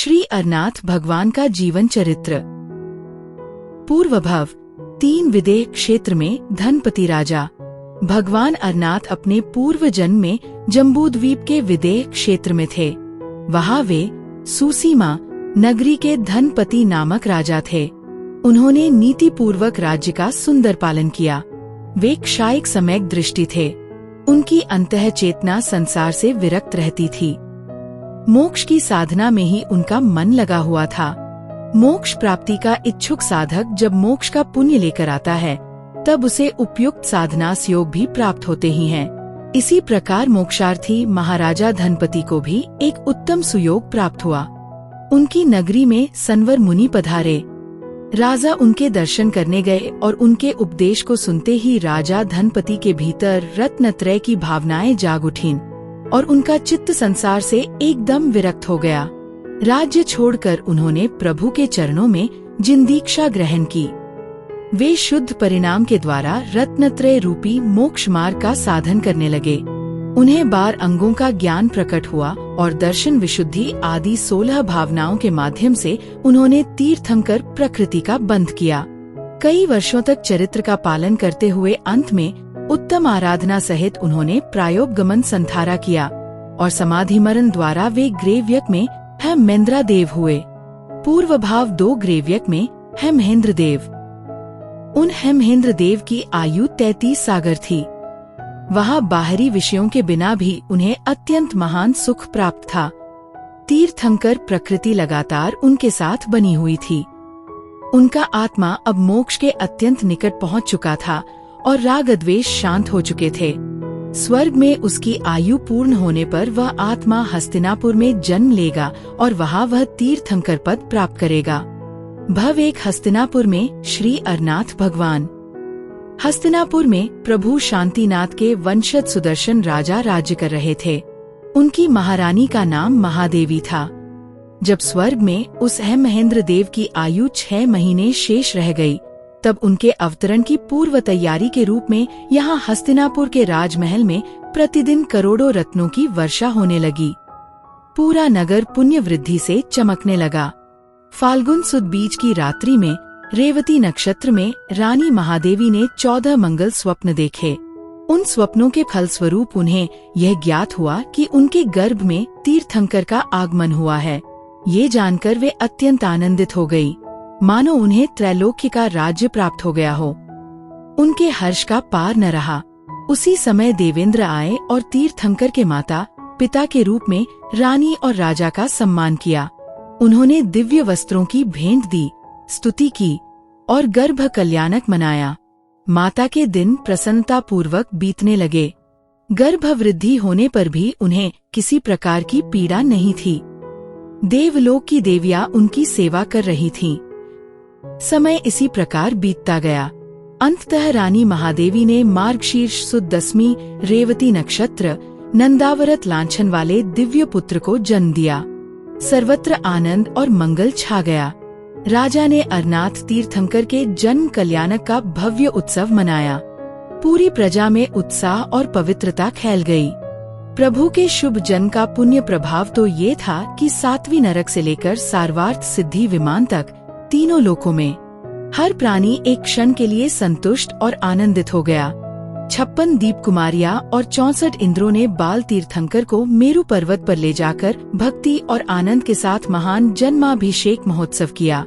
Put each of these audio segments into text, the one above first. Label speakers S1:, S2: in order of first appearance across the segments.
S1: श्री अरनाथ भगवान का जीवन चरित्र। पूर्वभव 3 विदेह क्षेत्र में धनपति राजा भगवान अरनाथ अपने पूर्व जन्म में जम्बूद्वीप के विदेह क्षेत्र में थे। वहाँ वे सुसीमा नगरी के धनपति नामक राजा थे। उन्होंने नीति पूर्वक राज्य का सुंदर पालन किया। वे क्षायिक सम्यक दृष्टि थे। उनकी अंतः चेतना संसार से विरक्त रहती थी। मोक्ष की साधना में ही उनका मन लगा हुआ था। मोक्ष प्राप्ति का इच्छुक साधक जब मोक्ष का पुण्य लेकर आता है तब उसे उपयुक्त साधनास योग भी प्राप्त होते ही हैं। इसी प्रकार मोक्षार्थी महाराजा धनपति को भी एक उत्तम सुयोग प्राप्त हुआ। उनकी नगरी में संवर मुनि पधारे। राजा उनके दर्शन करने गए और उनके उपदेश को सुनते ही राजा धनपति के भीतर रत्नत्रय की भावनाएं जाग उठीं और उनका चित्त संसार से एकदम विरक्त हो गया। राज्य छोड़कर उन्होंने प्रभु के चरणों में जिन दीक्षा ग्रहण की, वे शुद्ध परिणाम के द्वारा रत्नत्रय रूपी मोक्ष मार्ग का साधन करने लगे। उन्हें 12 अंगों का ज्ञान प्रकट हुआ और दर्शन विशुद्धि आदि 16 भावनाओं के माध्यम से उन्होंने तीर्थंकर प्रकृति का बंध किया। कई वर्षों तक चरित्र का पालन करते हुए अंत में उत्तम आराधना सहित उन्होंने प्रायोपगमन संधारा किया और समाधि मरण द्वारा वे ग्रेव्यक में हेमेंद्र देव हुए। पूर्व भाव 2 ग्रेव्यक में हेमहेंद्र देव। उन हेमहेंद्र देव की आयु 33 सागर थी। वहाँ बाहरी विषयों के बिना भी उन्हें अत्यंत महान सुख प्राप्त था। तीर्थंकर प्रकृति लगातार उनके साथ बनी हुई थी। उनका आत्मा अब मोक्ष के अत्यंत निकट पहुँच चुका था और राग द्वेष शांत हो चुके थे। स्वर्ग में उसकी आयु पूर्ण होने पर वह आत्मा हस्तिनापुर में जन्म लेगा और वहाँ वह तीर्थंकर पद प्राप्त करेगा। भव एक हस्तिनापुर में श्री अरनाथ भगवान। हस्तिनापुर में प्रभु शांतिनाथ के वंशज सुदर्शन राजा राज्य कर रहे थे। उनकी महारानी का नाम महादेवी था। जब स्वर्ग में उस हेमहेंद्र देव की आयु 6 महीने शेष रह गई, तब उनके अवतरण की पूर्व तैयारी के रूप में यहाँ हस्तिनापुर के राजमहल में प्रतिदिन करोड़ों रत्नों की वर्षा होने लगी। पूरा नगर पुण्य वृद्धि से चमकने लगा। फाल्गुन सुद बीज की रात्रि में रेवती नक्षत्र में रानी महादेवी ने 14 मंगल स्वप्न देखे। उन स्वप्नों के फलस्वरूप उन्हें यह ज्ञात हुआ कि उनके गर्भ में तीर्थंकर का आगमन हुआ है। ये जानकर वे अत्यंत आनंदित हो गई, मानो उन्हें त्रैलोक्य का राज्य प्राप्त हो गया हो। उनके हर्ष का पार न रहा। उसी समय देवेंद्र आए और तीर्थंकर के माता पिता के रूप में रानी और राजा का सम्मान किया। उन्होंने दिव्य वस्त्रों की भेंट दी, स्तुति की और गर्भ कल्याणक मनाया। माता के दिन प्रसन्नता पूर्वक बीतने लगे। गर्भ वृद्धि होने पर भी उन्हें किसी प्रकार की पीड़ा नहीं थी। देवलोक की देवियां उनकी सेवा कर रही थीं। समय इसी प्रकार बीतता गया। अंततः रानी महादेवी ने मार्गशीर्ष सुद 10वीं रेवती नक्षत्र नंदावरत लांछन वाले दिव्य पुत्र को जन्म दिया। सर्वत्र आनंद और मंगल छा गया। राजा ने अरनाथ तीर्थंकर के जन्म कल्याणक का भव्य उत्सव मनाया। पूरी प्रजा में उत्साह और पवित्रता फैल गई। प्रभु के शुभ जन्म का पुण्य प्रभाव तो ये था कि 7वीं नरक से लेकर सारवार्थ सिद्धि विमान तक तीनों लोकों में हर प्राणी एक क्षण के लिए संतुष्ट और आनंदित हो गया। 56 दीप कुमारियां और 64 इंद्रों ने बाल तीर्थंकर को मेरु पर्वत पर ले जाकर भक्ति और आनंद के साथ महान जन्माभिषेक महोत्सव किया।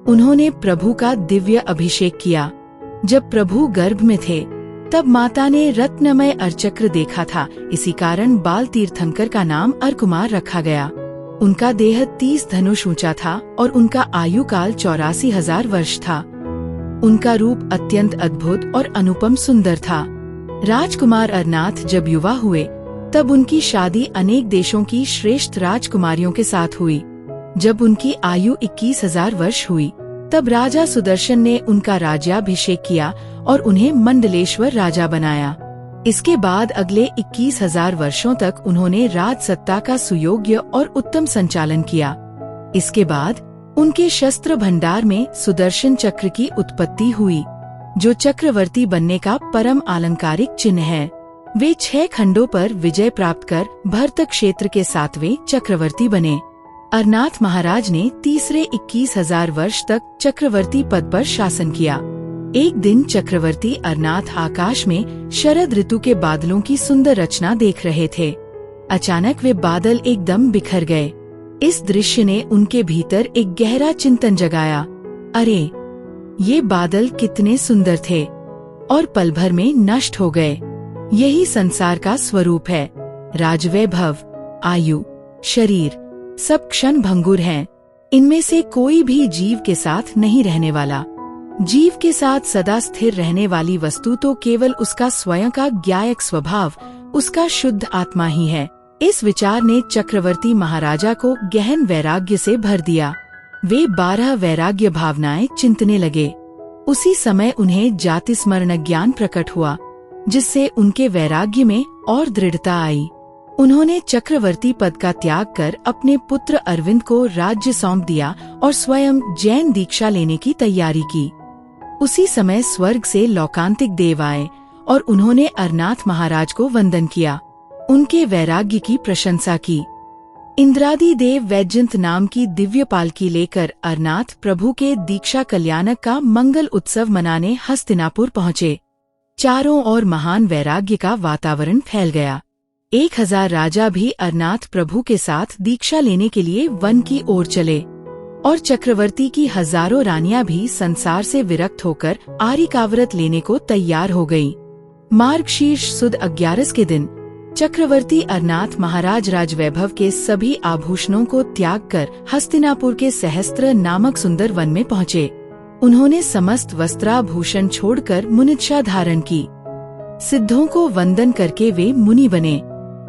S1: उन्होंने प्रभु का दिव्य अभिषेक किया। जब प्रभु गर्भ में थे तब माता ने रत्नमय अर्चक्र देखा था। इसी कारण बाल तीर्थंकर का नाम अर्कुमार रखा गया। उनका देह 30 धनुष ऊंचा था और उनका आयु काल 84,000 वर्ष था। उनका रूप अत्यंत अद्भुत और अनुपम सुंदर था। राजकुमार अरनाथ जब युवा हुए तब उनकी शादी अनेक देशों की श्रेष्ठ राजकुमारियों के साथ हुई। जब उनकी आयु 21,000 वर्ष हुई तब राजा सुदर्शन ने उनका राज्याभिषेक किया और उन्हें मंडलेश्वर राजा बनाया। इसके बाद अगले 21,000 वर्षों तक उन्होंने राज सत्ता का सुयोग्य और उत्तम संचालन किया। इसके बाद उनके शस्त्र भंडार में सुदर्शन चक्र की उत्पत्ति हुई, जो चक्रवर्ती बनने का परम आलंकारिक चिन्ह है। वे 6 खंडों पर विजय प्राप्त कर भरत क्षेत्र के 7वें चक्रवर्ती बने। अरनाथ महाराज ने तीसरे 21,000 वर्ष तक चक्रवर्ती पद पर शासन किया। एक दिन चक्रवर्ती अरनाथ आकाश में शरद ऋतु के बादलों की सुंदर रचना देख रहे थे। अचानक वे बादल एकदम बिखर गए। इस दृश्य ने उनके भीतर एक गहरा चिंतन जगाया। अरे, ये बादल कितने सुंदर थे और पल भर में नष्ट हो गए। यही संसार का स्वरूप है। राजवैभव, आयु, शरीर सब क्षण भंगुर हैं। इनमें से कोई भी जीव के साथ नहीं रहने वाला। जीव के साथ सदा स्थिर रहने वाली वस्तु तो केवल उसका स्वयं का ज्ञायक स्वभाव, उसका शुद्ध आत्मा ही है। इस विचार ने चक्रवर्ती महाराजा को गहन वैराग्य से भर दिया। वे 12 वैराग्य भावनाएं चिंतने लगे। उसी समय उन्हें जाति स्मरण ज्ञान प्रकट हुआ, जिससे उनके वैराग्य में और दृढ़ता आई। उन्होंने चक्रवर्ती पद का त्याग कर अपने पुत्र अरविंद को राज्य सौंप दिया और स्वयं जैन दीक्षा लेने की तैयारी की। उसी समय स्वर्ग से लौकांतिक देव आए और उन्होंने अरनाथ महाराज को वंदन किया, उनके वैराग्य की प्रशंसा की। इंद्रादि देव वैजयंत नाम की दिव्य पालकी लेकर अरनाथ प्रभु के दीक्षा कल्याणक का मंगल उत्सव मनाने हस्तिनापुर पहुँचे। चारों ओर महान वैराग्य का वातावरण फैल गया। 1000 राजा भी अरनाथ प्रभु के साथ दीक्षा लेने के लिए वन की ओर चले और चक्रवर्ती की हजारों रानियां भी संसार से विरक्त होकर आर्यकाव्रत लेने को तैयार हो गयी। मार्गशीर्ष सुद 11 के दिन चक्रवर्ती अरनाथ महाराज राजवैभव के सभी आभूषणों को त्याग कर हस्तिनापुर के सहस्त्र नामक सुंदर वन में पहुँचे। उन्होंने समस्त वस्त्राभूषण छोड़कर मुनिच्छा धारण की। सिद्धों को वंदन करके वे मुनि बने।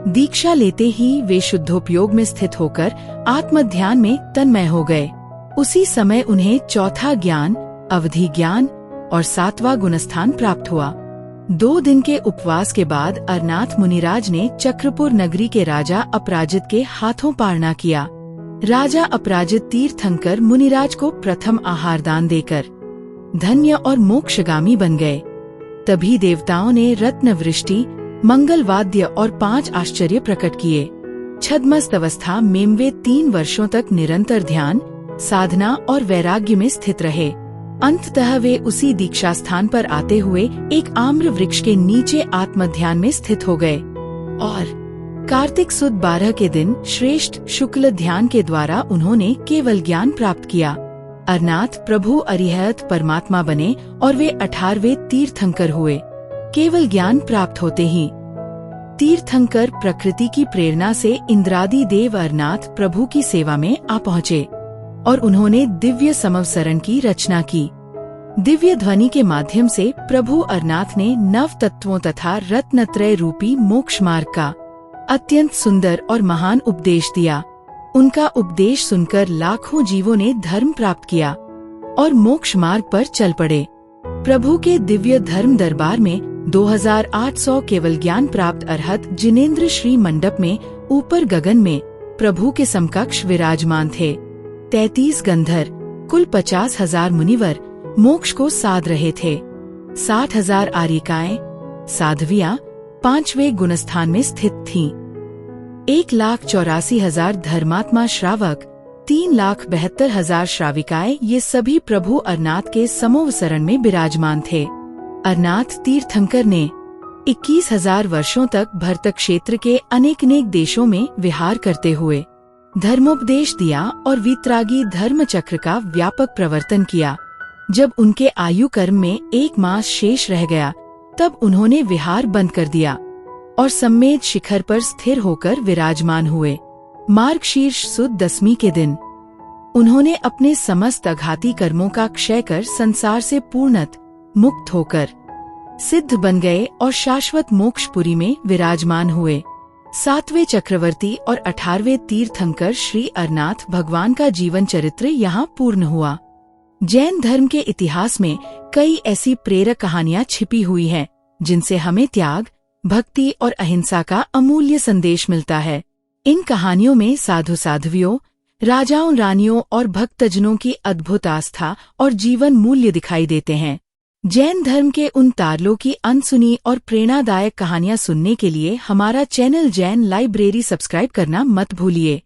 S1: दीक्षा लेते ही वे शुद्धोपयोग में स्थित होकर आत्मध्यान में तन्मय हो गए। उसी समय उन्हें चौथा ज्ञान, अवधि ज्ञान और 7वां गुणस्थान प्राप्त हुआ। 2 दिन के उपवास के बाद अरनाथ मुनिराज ने चक्रपुर नगरी के राजा अपराजित के हाथों पारणा किया। राजा अपराजित तीर्थंकर मुनिराज को प्रथम आहार दान देकर धन्य और मोक्षगामी बन गए। तभी देवताओं ने रत्न वृष्टि, मंगल वाद्य और 5 आश्चर्य प्रकट किए। छद्मस्त अवस्था में वे 3 वर्षों तक निरंतर ध्यान, साधना और वैराग्य में स्थित रहे। अंततः वे उसी दीक्षा स्थान पर आते हुए एक आम्र वृक्ष के नीचे आत्मध्यान में स्थित हो गए और कार्तिक सुद 12 के दिन श्रेष्ठ शुक्ल ध्यान के द्वारा उन्होंने केवल ज्ञान प्राप्त किया। अरनाथ प्रभु अरिहत परमात्मा बने और वे 18वें तीर्थंकर हुए। केवल ज्ञान प्राप्त होते ही तीर्थंकर प्रकृति की प्रेरणा से इंद्रादि देव अरनाथ प्रभु की सेवा में आ पहुँचे और उन्होंने दिव्य समवसरण की रचना की। दिव्य ध्वनि के माध्यम से प्रभु अरनाथ ने नव तत्वों तथा रत्नत्रय रूपी मोक्ष मार्ग का अत्यंत सुंदर और महान उपदेश दिया। उनका उपदेश सुनकर लाखों जीवों ने धर्म प्राप्त किया और मोक्ष मार्ग पर चल पड़े। प्रभु के दिव्य धर्म दरबार में 2800 केवल ज्ञान प्राप्त अरहत जिनेन्द्र श्री मंडप में ऊपर गगन में प्रभु के समकक्ष विराजमान थे। 33 गंधर, कुल 50,000 मुनिवर मोक्ष को साध रहे थे। 60,000 आर्यिकाएं, साध्वियां 5वें गुणस्थान में स्थित थीं। 1,84,000 धर्मात्मा श्रावक, 3,72,000 श्राविकाएं, ये सभी प्रभु अरनाथ के समोवसरण में विराजमान थे। अरनाथ तीर्थंकर ने 21,000 वर्षों तक भरत क्षेत्र के अनेक देशों में विहार करते हुए धर्मोपदेश दिया और वीतरागी धर्म चक्र का व्यापक प्रवर्तन किया। जब उनके आयु कर्म में 1 मास शेष रह गया, तब उन्होंने विहार बंद कर दिया और सम्मेद शिखर पर स्थिर होकर विराजमान हुए। मार्गशीर्ष सुद 10वीं के दिन उन्होंने अपने समस्त अघाती कर्मों का क्षय कर संसार से पूर्णत मुक्त होकर सिद्ध बन गए और शाश्वत मोक्षपुरी में विराजमान हुए। 7वें चक्रवर्ती और 18वें तीर्थंकर श्री अरनाथ भगवान का जीवन चरित्र यहाँ पूर्ण हुआ। जैन धर्म के इतिहास में कई ऐसी प्रेरक कहानियाँ छिपी हुई हैं, जिनसे हमें त्याग, भक्ति और अहिंसा का अमूल्य संदेश मिलता है। इन कहानियों में साधु साध्वियों, राजाओं रानियों और भक्तजनों की अद्भुत आस्था और जीवन मूल्य दिखाई देते हैं। जैन धर्म के उन तारलों की अनसुनी और प्रेरणादायक कहानियां सुनने के लिए हमारा चैनल जैन लाइब्रेरी सब्सक्राइब करना मत भूलिए।